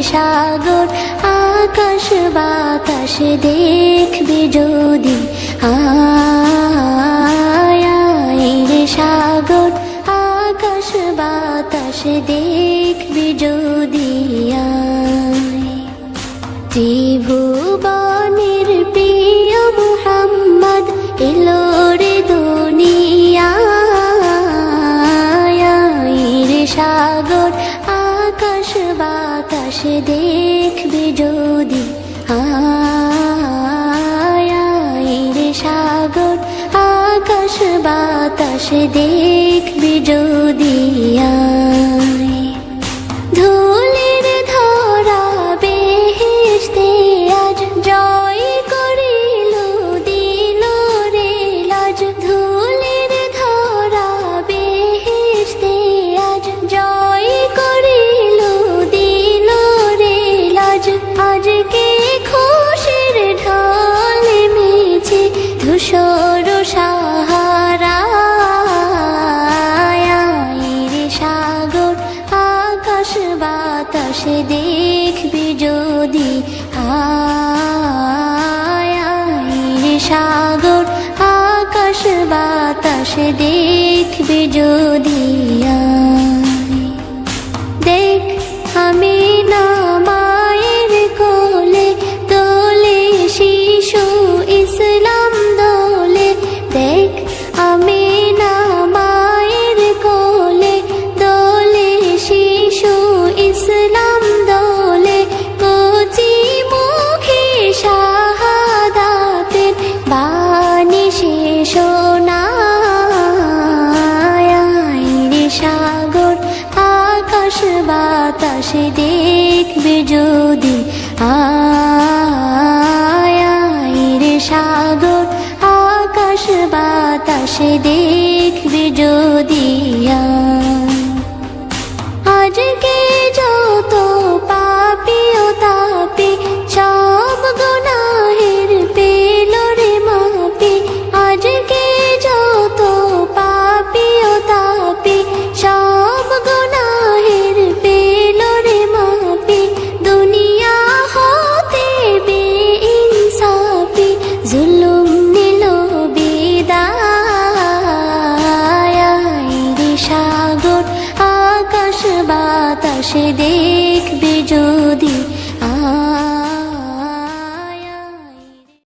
সাগর আকাশ বাতাস দেখবি যদি আয় রে সাগর আকাশ বাতাস দেখবি যদি আয় ত্রিভুবনের প্রিয় মুহাম্মদ এলো রে দুনিয়ায় রে সাগর আকাশ বাতাস দেখবি যদি আয় রে সাগর আকাশ বাতাস দেখবি যদি আয় ধুলির ধরা বেহেশতে আজ জয় করিল দিল রে লাজ ধুলির ধরা বেহেশতে আজ জয় করিল দিল রে লাজ আজকে খুশির ঢল মেছে ধূসর সাহারা রে সাগর আকাশ বাতাস দেখবি যদি আয় রে সাগর আকাশ বাতাস দেখবি যদি আয় দেখ আমি না মায়ের কোলে দোলে শিশু ইসলাম দোলে দেখ আমি না মায়ের কোলে দোলে শিশু ইসলাম দোলে কচি মুখে শাহাদাতের বাণী শেষ শোনায় রে সাগর আকাশ বাতাস দেখবি যদি আয় রে সাগর আকাশ বাতাস